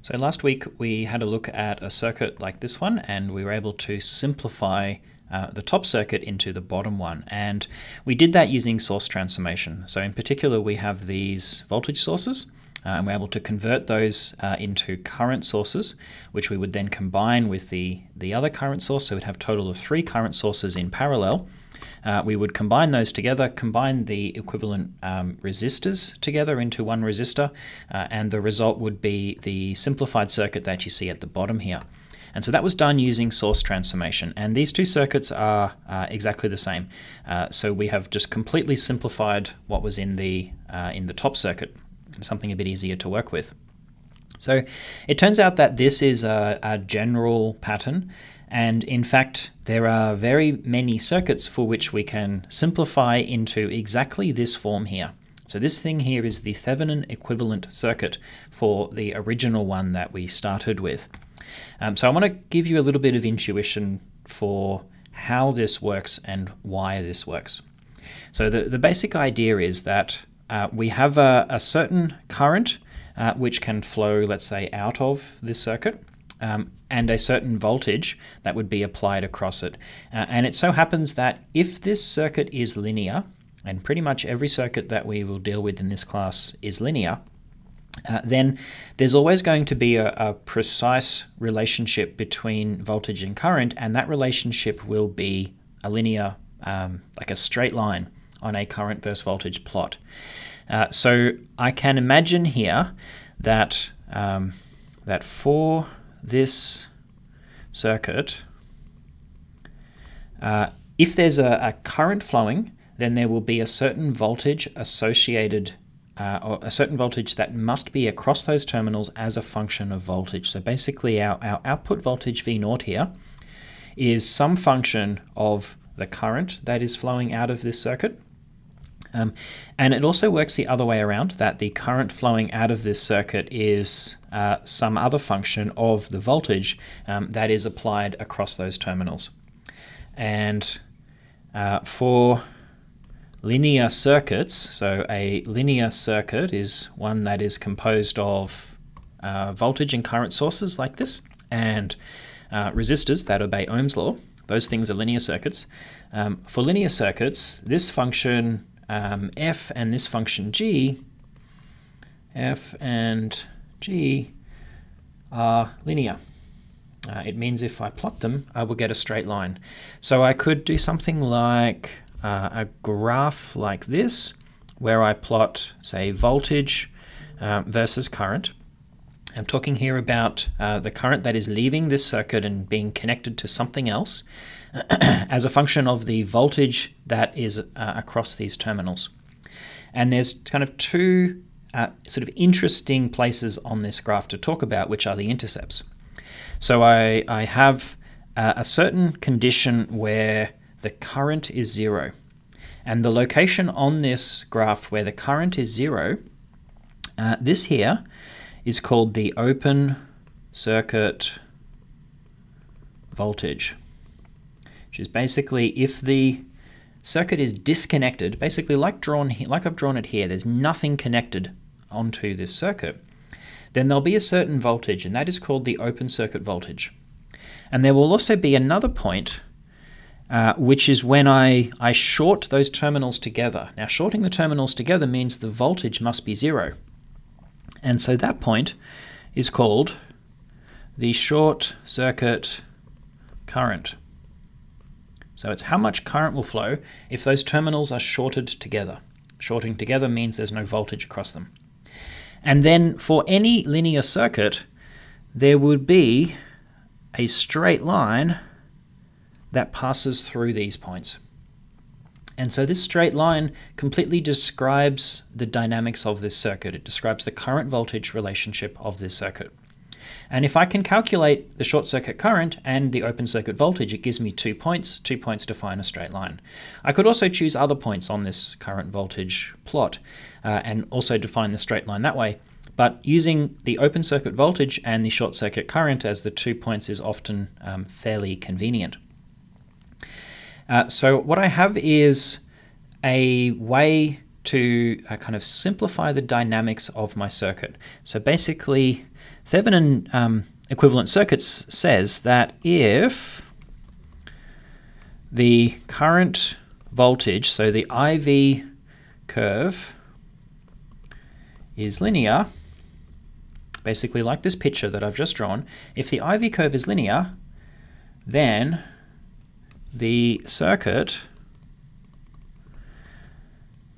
So last week we had a look at a circuit like this one, and we were able to simplify the top circuit into the bottom one, and we did that using source transformation. So in particular we have these voltage sources, and we're able to convert those into current sources, which we would then combine with the other current source, so we'd have a total of 3 current sources in parallel. We would combine those together, combine the equivalent resistors together into one resistor, and the result would be the simplified circuit that you see at the bottom here. And so that was done using source transformation, and these two circuits are exactly the same. So we have just completely simplified what was in the top circuit, something a bit easier to work with. So it turns out that this is a general pattern, and in fact there are very many circuits for which we can simplify into exactly this form here. So this thing here is the Thevenin equivalent circuit for the original one that we started with. So I want to give you a little bit of intuition for how this works and why this works. So the basic idea is that we have a certain current which can flow, let's say, out of this circuit, and a certain voltage that would be applied across it. And it so happens that if this circuit is linear, and pretty much every circuit that we will deal with in this class is linear, then there's always going to be a precise relationship between voltage and current, and that relationship will be a linear, like a straight line on a current versus voltage plot. So I can imagine here that that for this circuit, if there's a current flowing, then there will be a certain voltage associated, or a certain voltage that must be across those terminals as a function of voltage. So basically our output voltage V0 here is some function of the current that is flowing out of this circuit. And it also works the other way around, that the current flowing out of this circuit is some other function of the voltage that is applied across those terminals. And for linear circuits, so a linear circuit is one that is composed of voltage and current sources like this, and resistors that obey Ohm's law. Those things are linear circuits. For linear circuits, this function f and this function g, f and g are linear. It means if I plot them, I will get a straight line. So I could do something like a graph like this, where I plot, say, voltage versus current. I'm talking here about the current that is leaving this circuit and being connected to something else as a function of the voltage that is across these terminals. And there's kind of two sort of interesting places on this graph to talk about, which are the intercepts. So I have a certain condition where the current is 0. And the location on this graph where the current is 0, this here is called the open circuit voltage, which is basically if the circuit is disconnected, basically like I've drawn it here, there's nothing connected onto this circuit, then there'll be a certain voltage, and that is called the open circuit voltage. And there will also be another point, which is when I short those terminals together. Now, shorting the terminals together means the voltage must be 0. And so that point is called the short circuit current. So it's how much current will flow if those terminals are shorted together. Shorting together means there's no voltage across them. And then for any linear circuit, there would be a straight line that passes through these points. And so this straight line completely describes the dynamics of this circuit. It describes the current voltage relationship of this circuit. And if I can calculate the short circuit current and the open circuit voltage, it gives me 2 points. 2 points define a straight line. I could also choose other points on this current voltage plot and also define the straight line that way. But using the open circuit voltage and the short circuit current as the 2 points is often fairly convenient. So what I have is a way to kind of simplify the dynamics of my circuit. So basically, Thevenin equivalent circuits says that if the current voltage, so the IV curve, is linear, basically like this picture that I've just drawn, if the IV curve is linear, then the circuit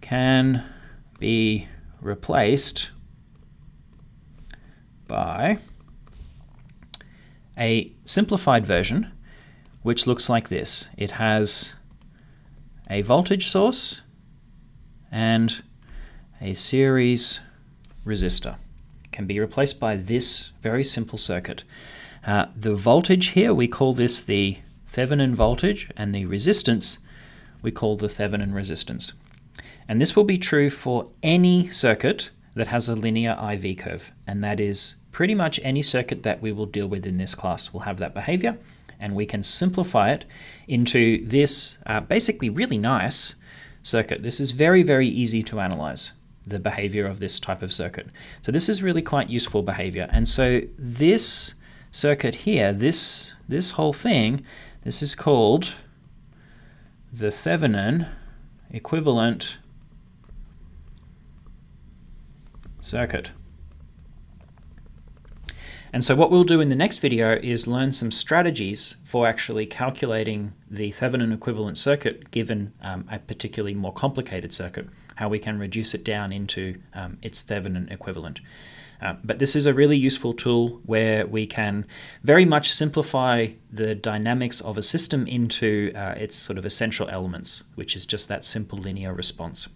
can be replaced by a simplified version which looks like this. It has a voltage source and a series resistor. It can be replaced by this very simple circuit. The voltage here, we call this the Thevenin voltage, and the resistance we call the Thevenin resistance. And this will be true for any circuit that has a linear IV curve, and that is pretty much any circuit that we will deal with in this class will have that behavior, and we can simplify it into this basically really nice circuit. This is very, very easy to analyze, the behavior of this type of circuit. So this is really quite useful behavior. And so this circuit here, this whole thing, this is called the Thevenin equivalent circuit. And so what we'll do in the next video is learn some strategies for actually calculating the Thevenin equivalent circuit given a particularly more complicated circuit, how we can reduce it down into its Thevenin equivalent. But this is a really useful tool where we can very much simplify the dynamics of a system into its sort of essential elements, which is just that simple linear response.